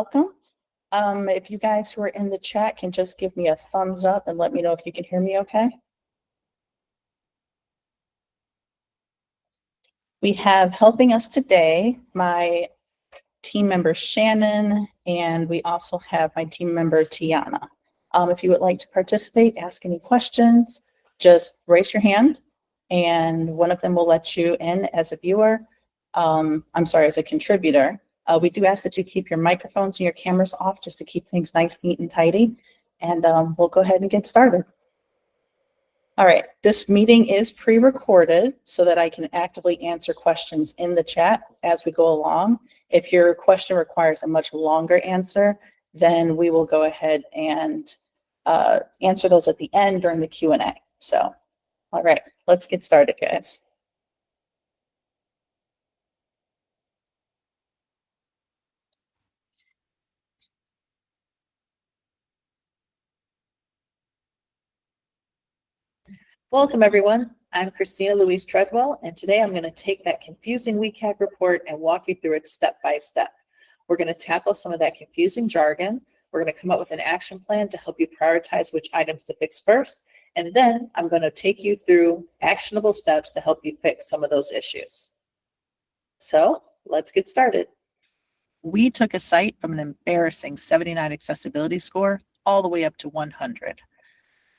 Welcome. If you guys who are in the chat can just give me a thumbs up and let me know if you can hear me okay. We have helping us today my team member Shannon, and we also have my team member Tiana. If you would like to participate, ask any questions, just raise your hand and one of them will let you in as a viewer. As a contributor. We do ask that you keep your microphones and your cameras off just to keep things nice, neat, and tidy. And we'll go ahead and get started. All right, this meeting is pre-recorded so that I can actively answer questions in the chat as we go along. If your question requires a much longer answer, then we will go ahead and answer those at the end during the Q&A. So, all right, let's get started, guys. Welcome, everyone. I'm Kristina Louise Treadwell, and today I'm going to take that confusing WCAG report and walk you through it step by step. We're going to tackle some of that confusing jargon. We're going to come up with an action plan to help you prioritize which items to fix first, and then I'm going to take you through actionable steps to help you fix some of those issues. So let's get started. We took a site from an embarrassing 79 accessibility score all the way up to 100.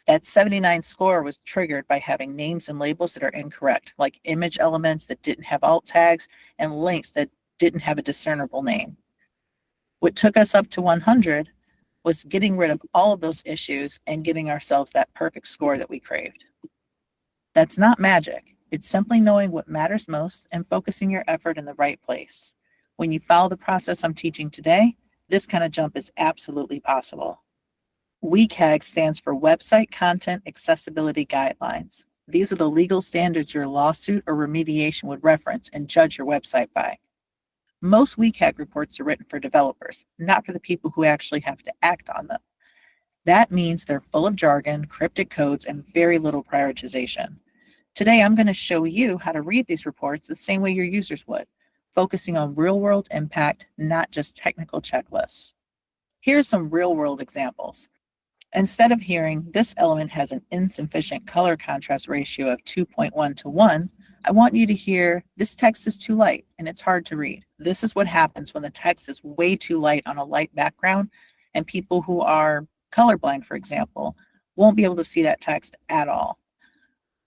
That 79 score was triggered by having names and labels that are incorrect, like image elements that didn't have alt tags and links that didn't have a discernible name. What took us up to 100 was getting rid of all of those issues and getting ourselves that perfect score that we craved. That's not magic. It's simply knowing what matters most and focusing your effort in the right place. When you follow the process I'm teaching today, this kind of jump is absolutely possible. WCAG stands for Website Content Accessibility Guidelines. These are the legal standards your lawsuit or remediation would reference and judge your website by. Most WCAG reports are written for developers, not for the people who actually have to act on them. That means they're full of jargon, cryptic codes, and very little prioritization. Today, I'm going to show you how to read these reports the same way your users would, focusing on real-world impact, not just technical checklists. Here's some real-world examples. Instead of hearing this element has an insufficient color contrast ratio of 2.1 to 1, I want you to hear this text is too light and it's hard to read. This is what happens when the text is way too light on a light background, and people who are colorblind, for example, won't be able to see that text at all.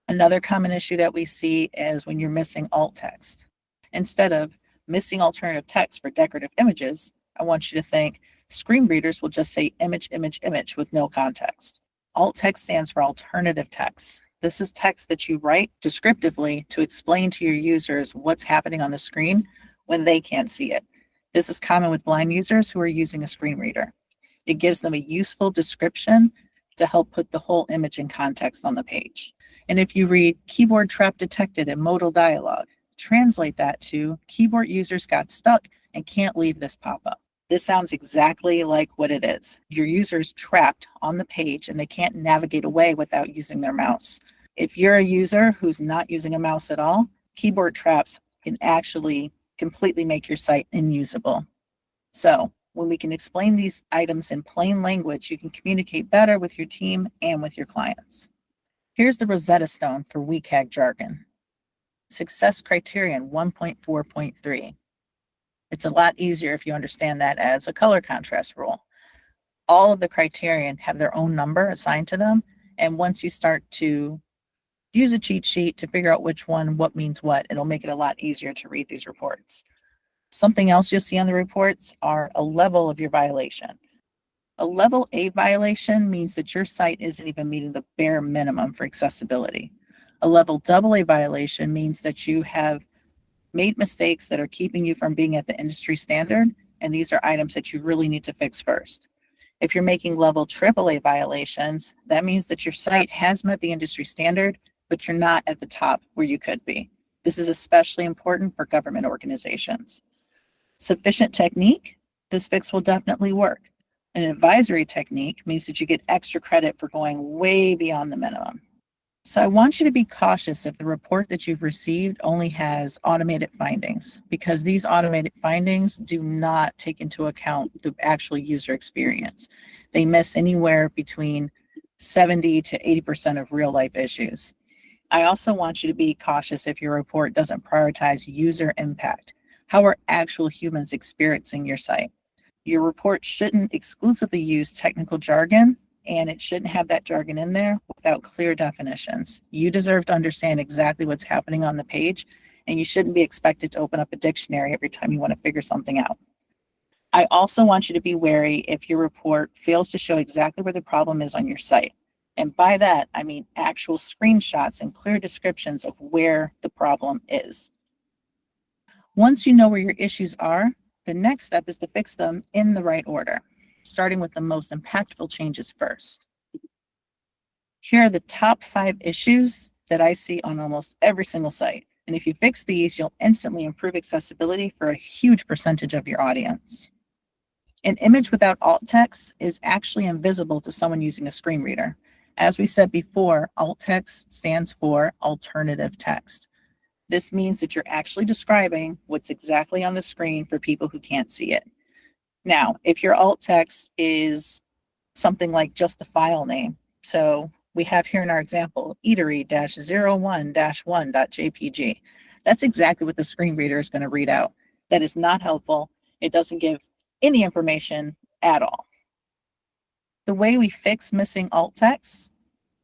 Another common issue that we see is when you're missing alt text. Instead of missing alternative text for decorative images, I want you to think screen readers will just say image, image, image with no context. Alt text stands for alternative text. This is text that you write descriptively to explain to your users what's happening on the screen when they can't see it. This is common with blind users who are using a screen reader. It gives them a useful description to help put the whole image in context on the page. And if you read keyboard trap detected in modal dialog, translate that to keyboard users got stuck and can't leave this pop-up. This sounds exactly like what it is. Your user is trapped on the page and they can't navigate away without using their mouse. If you're a user who's not using a mouse at all, keyboard traps can actually completely make your site unusable. So when we can explain these items in plain language, you can communicate better with your team and with your clients. Here's the Rosetta Stone for WCAG jargon. Success Criterion 1.4.3. It's a lot easier if you understand that as a color contrast rule. All of the criterion have their own number assigned to them, and once you start to use a cheat sheet to figure out which one, what means what, it'll make it a lot easier to read these reports. Something else you'll see on the reports are a level of your violation. A level A violation means that your site isn't even meeting the bare minimum for accessibility. A level AA violation means that you have made mistakes that are keeping you from being at the industry standard, and these are items that you really need to fix first. If you're making level AAA violations, that means that your site has met the industry standard, but you're not at the top where you could be. This is especially important for government organizations. Sufficient technique, this fix will definitely work. An advisory technique means that you get extra credit for going way beyond the minimum. So I want you to be cautious if the report that you've received only has automated findings, because these automated findings do not take into account the actual user experience. They miss anywhere between 70 to 80% of real life issues. I also want you to be cautious if your report doesn't prioritize user impact. How are actual humans experiencing your site? Your report shouldn't exclusively use technical jargon, and it shouldn't have that jargon in there without clear definitions. You deserve to understand exactly what's happening on the page, and you shouldn't be expected to open up a dictionary every time you want to figure something out. I also want you to be wary if your report fails to show exactly where the problem is on your site. And by that, I mean actual screenshots and clear descriptions of where the problem is. Once you know where your issues are, the next step is to fix them in the right order, starting with the most impactful changes first. Here are the top 5 issues that I see on almost every single site. And if you fix these, you'll instantly improve accessibility for a huge percentage of your audience. An image without alt text is actually invisible to someone using a screen reader. As we said before, alt text stands for alternative text. This means that you're actually describing what's exactly on the screen for people who can't see it. Now, if your alt text is something like just the file name, so we have here in our example, eatery-01-1.jpg. That's exactly what the screen reader is going to read out. That is not helpful. It doesn't give any information at all. The way we fix missing alt text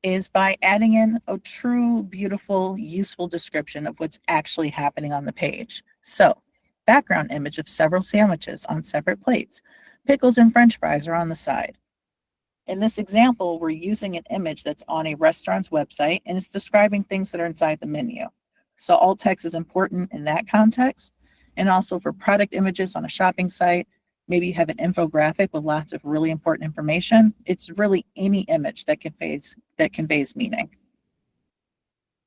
is by adding in a true, beautiful, useful description of what's actually happening on the page. So, background image of several sandwiches on separate plates. Pickles and French fries are on the side. In this example, we're using an image that's on a restaurant's website, and it's describing things that are inside the menu. So alt text is important in that context, and also for product images on a shopping site. Maybe you have an infographic with lots of really important information. It's really any image that conveys meaning.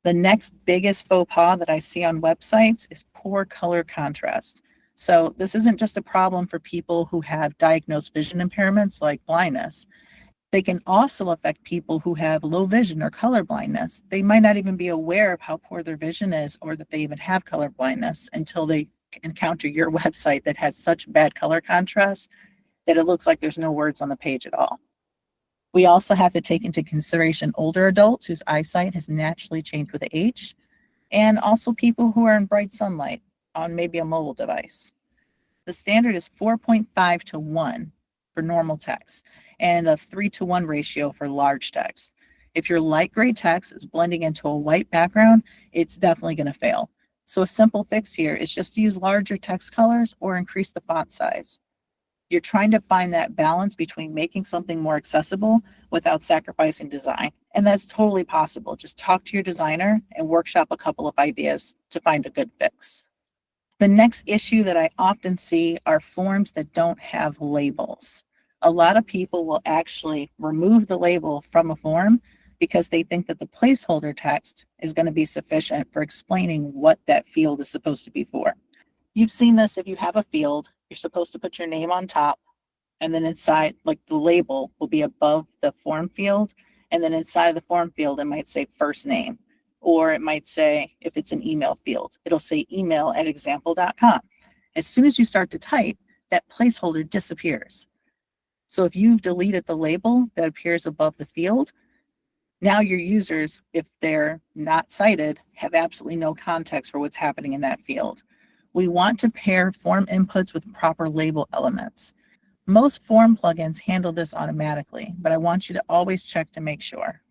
The next biggest faux pas that I see on websites is poor color contrast. So this isn't just a problem for people who have diagnosed vision impairments like blindness. They can also affect people who have low vision or color blindness. They might not even be aware of how poor their vision is or that they even have color blindness until they encounter your website that has such bad color contrast that it looks like there's no words on the page at all. We also have to take into consideration older adults whose eyesight has naturally changed with age, and also people who are in bright sunlight on maybe a mobile device. The standard is 4.5 to 1 for normal text and a 3 to 1 ratio for large text. If your light gray text is blending into a white background, it's definitely going to fail. So a simple fix here is just to use larger text colors or increase the font size. You're trying to find that balance between making something more accessible without sacrificing design. And that's totally possible. Just talk to your designer and workshop a couple of ideas to find a good fix. The next issue that I often see are forms that don't have labels. A lot of people will actually remove the label from a form because they think that the placeholder text is going to be sufficient for explaining what that field is supposed to be for. You've seen this if you have a field, you're supposed to put your name on top, and then inside, like the label will be above the form field, and then inside of the form field, it might say first name, or it might say, if it's an email field, it'll say email@example.com. As soon as you start to type, that placeholder disappears. So if you've deleted the label that appears above the field, now your users, if they're not cited, have absolutely no context for what's happening in that field. We want to pair form inputs with proper label elements. Most form plugins handle this automatically, but I want you to always check to make sure.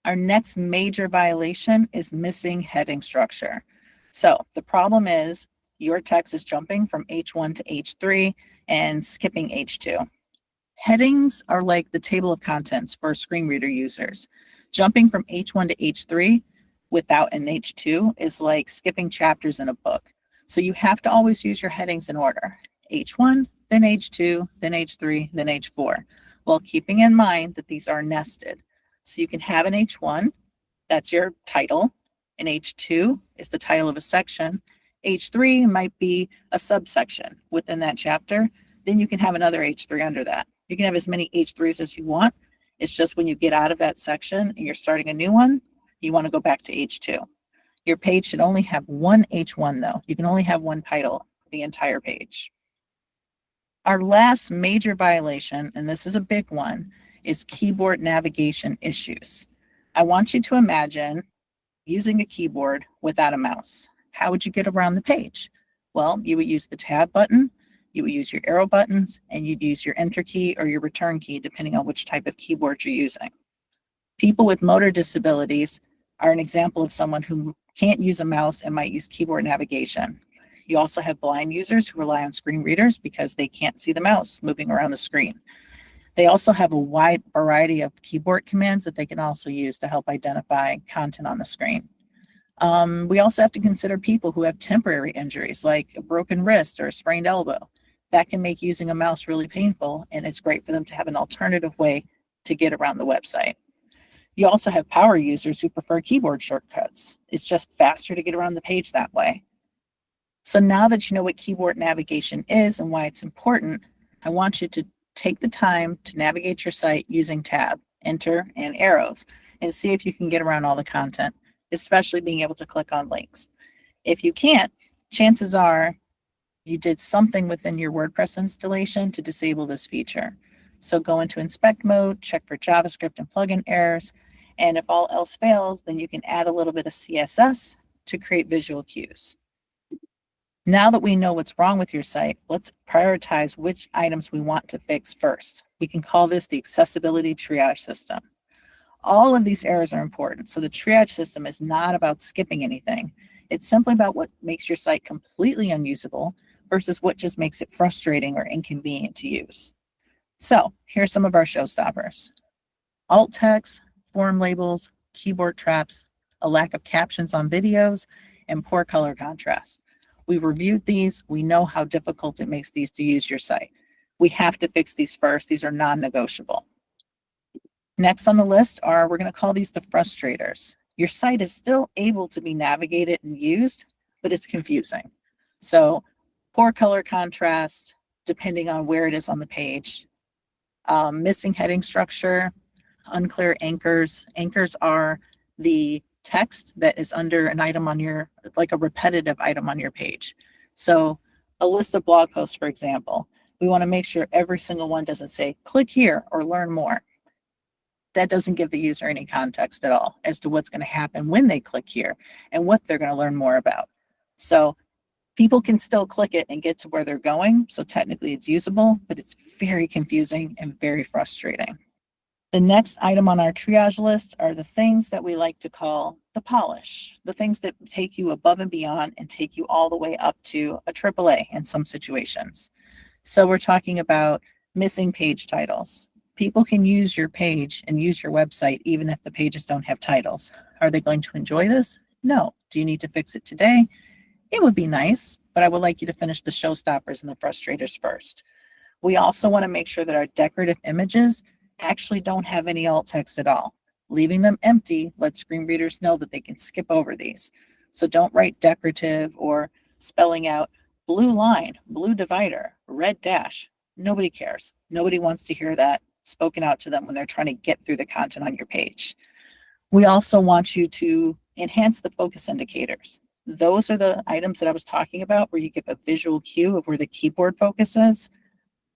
Our next major violation is missing heading structure. So the problem is your text is jumping from H1 to H3 and skipping H2. Headings are like the table of contents for screen reader users. Jumping from H1 to H3 without an H2 is like skipping chapters in a book. So you have to always use your headings in order. H1, then H2, then H3, then H4, while keeping in mind that these are nested. So you can have an H1, that's your title. An H2 is the title of a section. H3 might be a subsection within that chapter. Then you can have another H3 under that. You can have as many H3s as you want. It's just when you get out of that section and you're starting a new one, You want to go back to H2. Your page should only have one H1 though. You can only have one title, the entire page. Our last major violation, and this is a big one, is keyboard navigation issues. I want you to imagine using a keyboard without a mouse. How would you get around the page? Well, you would use the tab button, you would use your arrow buttons, and you'd use your enter key or your return key, depending on which type of keyboard you're using. People with motor disabilities are an example of someone who can't use a mouse and might use keyboard navigation. You also have blind users who rely on screen readers because they can't see the mouse moving around the screen. They also have a wide variety of keyboard commands that they can also use to help identify content on the screen. We also have to consider people who have temporary injuries like a broken wrist or a sprained elbow. That can make using a mouse really painful, and it's great for them to have an alternative way to get around the website. You also have power users who prefer keyboard shortcuts. It's just faster to get around the page that way. So now that you know what keyboard navigation is and why it's important, I want you to take the time to navigate your site using tab, enter, and arrows, and see if you can get around all the content, especially being able to click on links. If you can't, chances are you did something within your WordPress installation to disable this feature. So go into inspect mode, check for JavaScript and plugin errors, and if all else fails, then you can add a little bit of CSS to create visual cues. Now that we know what's wrong with your site, let's prioritize which items we want to fix first. We can call this the accessibility triage system. All of these errors are important, so the triage system is not about skipping anything. It's simply about what makes your site completely unusable versus what just makes it frustrating or inconvenient to use. So here are some of our showstoppers. Alt text, form labels, keyboard traps, a lack of captions on videos, and poor color contrast. We reviewed these. We know how difficult it makes these to use your site. We have to fix these first. These are non-negotiable. Next on the list are, we're going to call these the frustrators. Your site is still able to be navigated and used, but it's confusing. So poor color contrast, depending on where it is on the page. Missing heading structure, unclear anchors. Anchors are the text that is under an item on your, like a repetitive item on your page. So a list of blog posts, for example, we want to make sure every single one doesn't say click here or learn more. That doesn't give the user any context at all as to what's going to happen when they click here and what they're going to learn more about. So people can still click it and get to where they're going. So technically it's usable, but it's very confusing and very frustrating. The next item on our triage list are the things that we like to call the polish, the things that take you above and beyond and take you all the way up to a AAA in some situations. So we're talking about missing page titles. People can use your page and use your website even if the pages don't have titles. Are they going to enjoy this? No. Do you need to fix it today? It would be nice, but I would like you to finish the showstoppers and the frustrators first. We also want to make sure that our decorative images actually don't have any alt text at all. Leaving them empty lets screen readers know that they can skip over these. So don't write decorative or spelling out blue line, blue divider, red dash. Nobody cares. Nobody wants to hear that spoken out to them when they're trying to get through the content on your page. We also want you to enhance the focus indicators. Those are the items that I was talking about where you give a visual cue of where the keyboard focus is.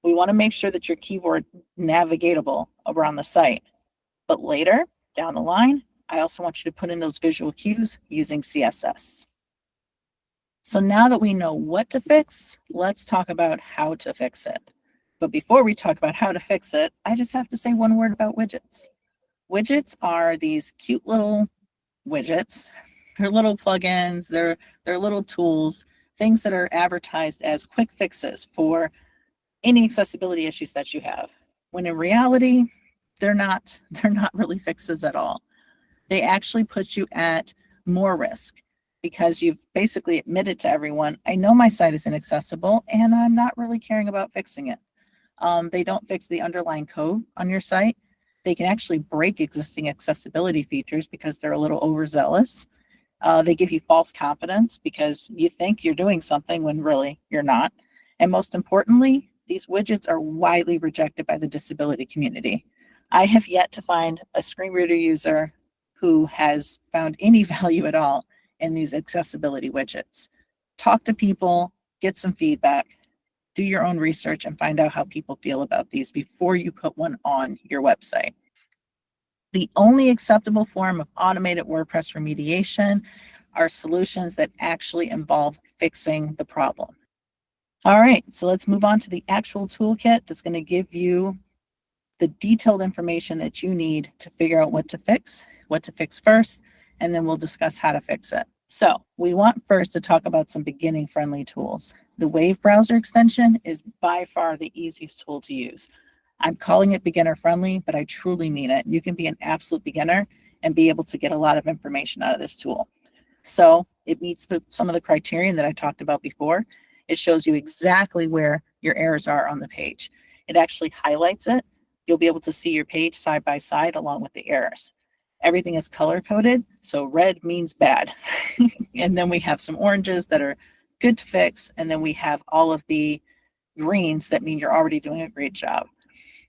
We want to make sure that your keyboard navigatable around the site. But later, down the line, I also want you to put in those visual cues using CSS. So now that we know what to fix, let's talk about how to fix it. But before we talk about how to fix it, I just have to say one word about widgets. Widgets are these cute little widgets. They're little plugins, they're little tools, things that are advertised as quick fixes for any accessibility issues that you have. When in reality, they're not really fixes at all. They actually put you at more risk because you've basically admitted to everyone, I know my site is inaccessible and I'm not really caring about fixing it. They don't fix the underlying code on your site. They can actually break existing accessibility features because they're a little overzealous. They give you false confidence because you think you're doing something when really you're not. And most importantly, these widgets are widely rejected by the disability community. I have yet to find a screen reader user who has found any value at all in these accessibility widgets. Talk to people, get some feedback, do your own research, and find out how people feel about these before you put one on your website. The only acceptable form of automated WordPress remediation are solutions that actually involve fixing the problem. All right, so let's move on to the actual toolkit that's going to give you the detailed information that you need to figure out what to fix first, and then we'll discuss how to fix it. So we want first to talk about some beginning friendly tools. The Wave browser extension is by far the easiest tool to use. I'm calling it beginner friendly, but I truly mean it. You can be an absolute beginner and be able to get a lot of information out of this tool. So it meets some of the criteria that I talked about before. It shows you exactly where your errors are on the page. It actually highlights it. You'll be able to see your page side by side along with the errors. Everything is color coded, so red means bad. And then we have some oranges that are good to fix, and then we have all of the greens that mean you're already doing a great job.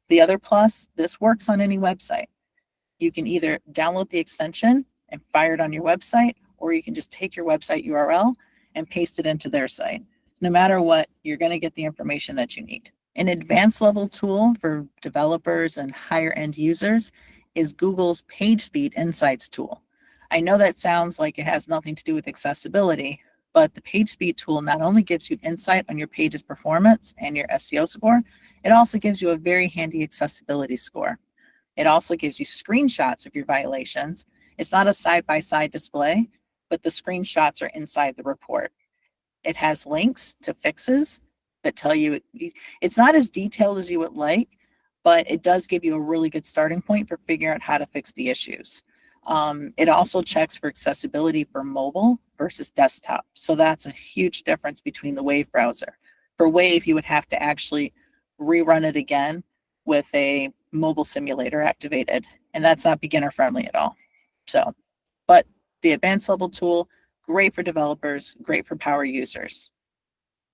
The other plus, this works on any website. You can either download the extension and fire it on your website, or you can just take your website URL and paste it into their site. No matter what, you're going to get the information that you need. An advanced level tool for developers and higher end users is Google's PageSpeed Insights tool. I know that sounds like it has nothing to do with accessibility, but the PageSpeed tool not only gives you insight on your page's performance and your SEO score, it also gives you a very handy accessibility score. It also gives you screenshots of your violations. It's not a side-by-side display, but the screenshots are inside the report. It has links to fixes that tell you, it's not as detailed as you would like, but it does give you a really good starting point for figuring out how to fix the issues. It also checks for accessibility for mobile versus desktop. So that's a huge difference between the Wave browser. For Wave, you would have to actually rerun it again with a mobile simulator activated, and that's not beginner friendly at all. So, but the advanced level tool, great for developers, great for power users.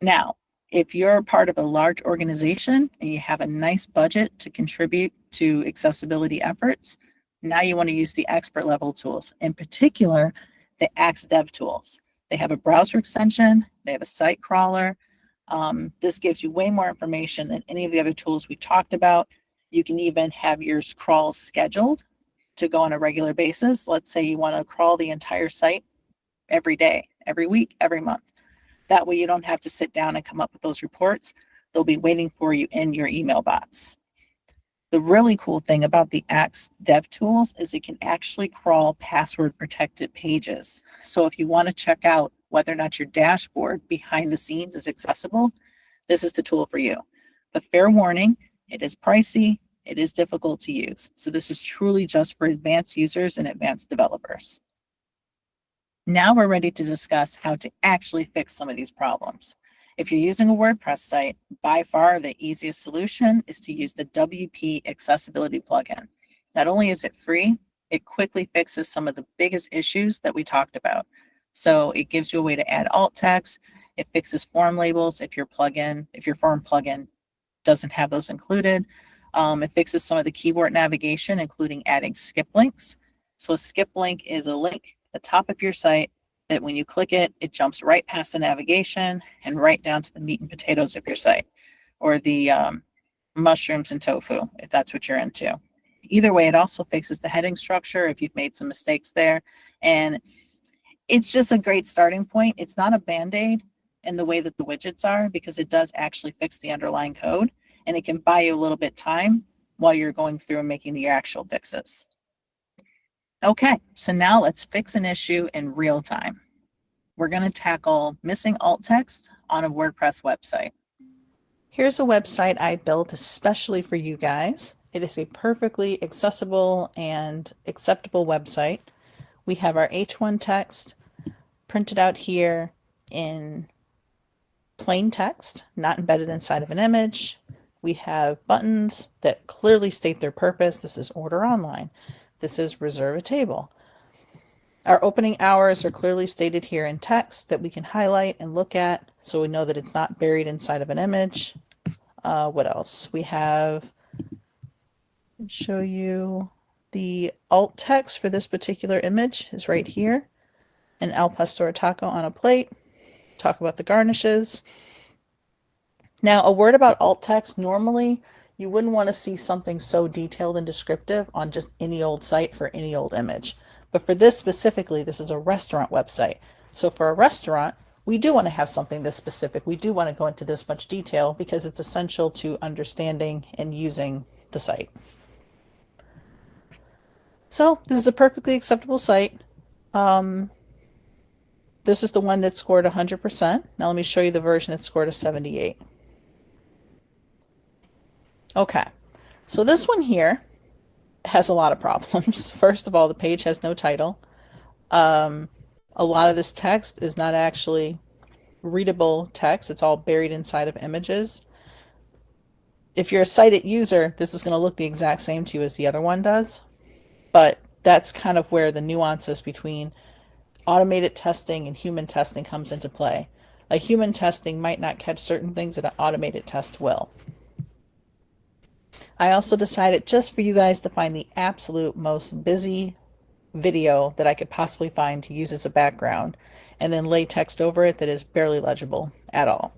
Now, if you're part of a large organization and you have a nice budget to contribute to accessibility efforts, now you want to use the expert level tools, in particular, the Axe Dev tools. They have a browser extension, they have a site crawler. This gives you way more information than any of the other tools we talked about. You can even have your crawls scheduled to go on a regular basis. Let's say you want to crawl the entire site every day, every week, every month. That way you don't have to sit down and come up with those reports. They'll be waiting for you in your email box. The really cool thing about the Axe Dev tools is it can actually crawl password protected pages. So if you want to check out whether or not your dashboard behind the scenes is accessible, this is the tool for you. But fair warning, it is pricey, it is difficult to use. So this is truly just for advanced users and advanced developers. Now we're ready to discuss how to actually fix some of these problems. If you're using a WordPress site, by far the easiest solution is to use the WP Accessibility plugin. Not only is it free, it quickly fixes some of the biggest issues that we talked about. So it gives you a way to add alt text. It fixes form labels if your form plugin doesn't have those included. It fixes some of the keyboard navigation, including adding skip links. So a skip link is a link at the top of your site that when you click it, it jumps right past the navigation and right down to the meat and potatoes of your site, or the mushrooms and tofu, if that's what you're into. Either way, it also fixes the heading structure if you've made some mistakes there. And it's just a great starting point. It's not a band-aid in the way that the widgets are, because it does actually fix the underlying code, and it can buy you a little bit time while you're going through and making the actual fixes. Okay, so now let's fix an issue in real time. We're going to tackle missing alt text on a WordPress website. Here's a website I built especially for you guys. It is a perfectly accessible and acceptable website. We have our H1 text printed out here in plain text, not embedded inside of an image. We have buttons that clearly state their purpose. This is order online. This is reserve a table. Our opening hours are clearly stated here in text that we can highlight and look at, so we know that it's not buried inside of an image. What else? We have, show you The alt text for this particular image is right here. An al pastor taco on a plate. Talk about the garnishes. Now, a word about alt text, normally you wouldn't want to see something so detailed and descriptive on just any old site for any old image. But for this specifically, this is a restaurant website. So for a restaurant, we do want to have something this specific. We do want to go into this much detail because it's essential to understanding and using the site. So this is a perfectly acceptable site. This is the one that scored 100%. Now let me show you the version that scored a 78. Okay, so this one here has a lot of problems. First of all, the page has no title. A lot of this text is not actually readable text. It's all buried inside of images. If you're a sighted user, this is going to look the exact same to you as the other one does. But that's kind of where the nuances between automated testing and human testing comes into play. A human testing might not catch certain things that an automated test will. I also decided just for you guys to find the absolute most busy video that I could possibly find to use as a background and then lay text over it that is barely legible at all.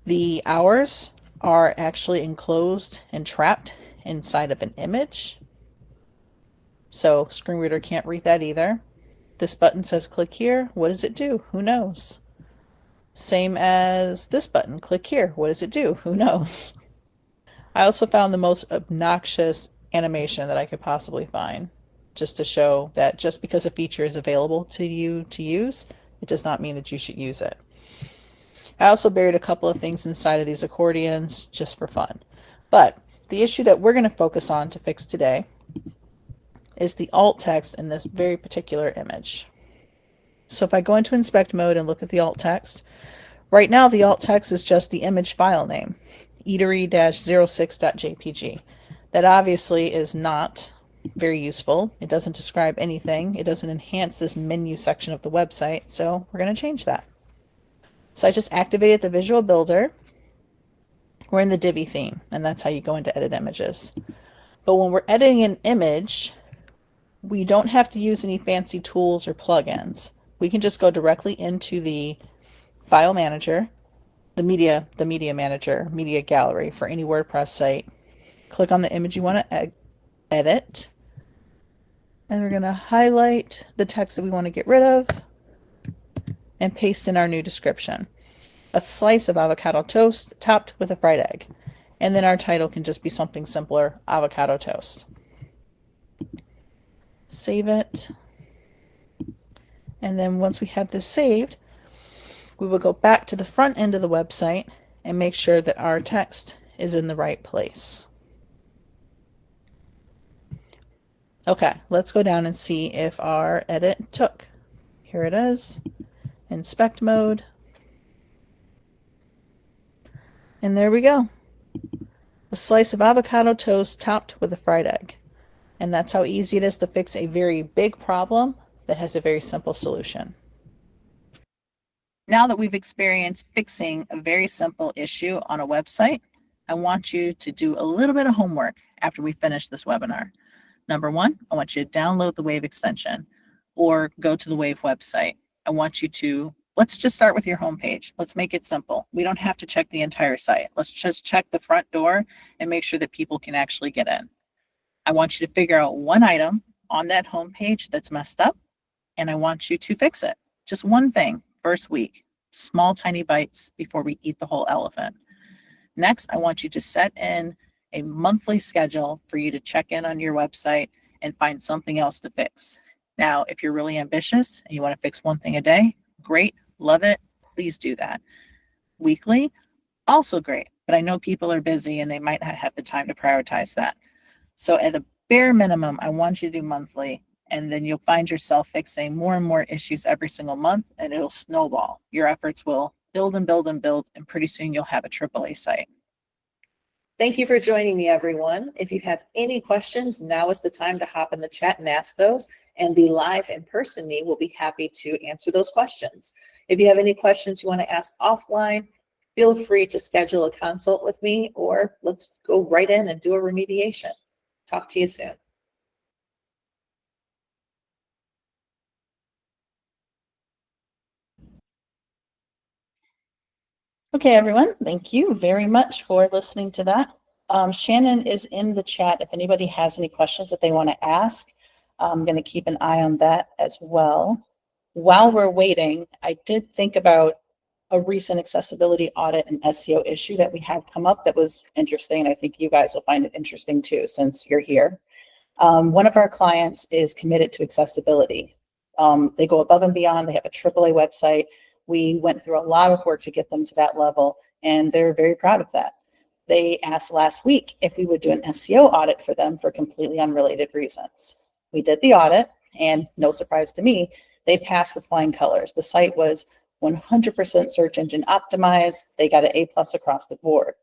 The hours are actually enclosed and trapped inside of an image. So screen reader can't read that either. This button says click here. What does it do? Who knows? Same as this button, click here. What does it do? Who knows? I also found the most obnoxious animation that I could possibly find, just to show that just because a feature is available to you to use, it does not mean that you should use it. I also buried a couple of things inside of these accordions just for fun. But the issue that we're going to focus on to fix today is the alt text in this very particular image. So if I go into inspect mode and look at the alt text, right now the alt text is just the image file name, eatery-06.jpg. That obviously is not very useful. It doesn't describe anything. It doesn't enhance this menu section of the website, so we're going to change that. So I just activated the visual builder. We're in the Divi theme, and that's how you go into edit images. But when we're editing an image, we don't have to use any fancy tools or plugins. We can just go directly into the file manager, the media manager, media gallery for any WordPress site. Click on the image you want to edit. And we're going to highlight the text that we want to get rid of and paste in our new description. A slice of avocado toast topped with a fried egg. And then our title can just be something simpler, avocado toast. Save it. And then once we have this saved, we will go back to the front end of the website and make sure that our text is in the right place. Okay, let's go down and see if our edit took. Here it is. Inspect mode. And there we go. A slice of avocado toast topped with a fried egg. And that's how easy it is to fix a very big problem that has a very simple solution. Now that we've experienced fixing a very simple issue on a website, I want you to do a little bit of homework after we finish this webinar. Number one, I want you to download the Wave extension or go to the Wave website. I want you to, let's just start with your homepage. Let's make it simple. We don't have to check the entire site. Let's just check the front door and make sure that people can actually get in. I want you to figure out one item on that homepage that's messed up, and I want you to fix it. Just one thing, first week, small, tiny bites before we eat the whole elephant. Next, I want you to set in a monthly schedule for you to check in on your website and find something else to fix. Now, if you're really ambitious and you want to fix one thing a day, great, love it, please do that. Weekly, also great, but I know people are busy and they might not have the time to prioritize that. So at a bare minimum, I want you to do monthly, and then you'll find yourself fixing more and more issues every single month, and it'll snowball. Your efforts will build and build and build, and pretty soon you'll have a AAA site. Thank you for joining me, everyone. If you have any questions, now is the time to hop in the chat and ask those, and the live in-person me will be happy to answer those questions. If you have any questions you want to ask offline, feel free to schedule a consult with me, or let's go right in and do a remediation. Talk to you soon. Okay, everyone, thank you very much for listening to that. Shannon is in the chat if anybody has any questions that they want to ask. I'm going to keep an eye on that as well. While we're waiting, I did think about a recent accessibility audit and SEO issue that we had come up that was interesting. I think you guys will find it interesting too, since you're here. One of our clients is committed to accessibility. They go above and beyond. They have a AAA website. We went through a lot of work to get them to that level, and they're very proud of that. They asked last week if we would do an SEO audit for them for completely unrelated reasons. We did the audit, and no surprise to me, they passed with flying colors. The site was 100% search engine optimized. They got an A+ across the board.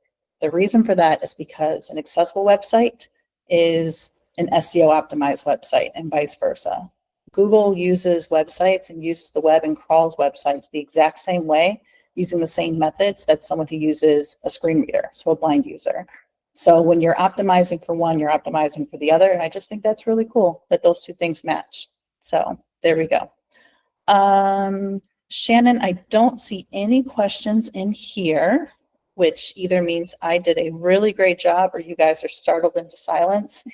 The reason for that is because an accessible website is an SEO optimized website and vice versa. Google uses websites and uses the web and crawls websites the exact same way, using the same methods that someone who uses a screen reader, so a blind user. So when you're optimizing for one, you're optimizing for the other. And I just think that's really cool that those two things match. So there we go. Shannon, I don't see any questions in here, which either means I did a really great job or you guys are startled into silence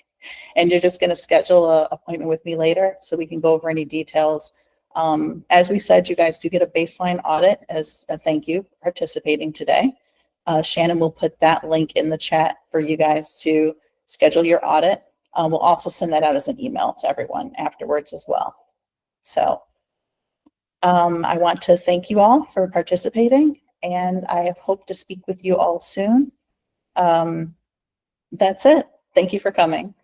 and you're just going to schedule an appointment with me later so we can go over any details. As we said, you guys do get a baseline audit as a thank you for participating today. Shannon will put that link in the chat for you guys to schedule your audit. We'll also send that out as an email to everyone afterwards as well. So I want to thank you all for participating, and I hope to speak with you all soon. That's it. Thank you for coming.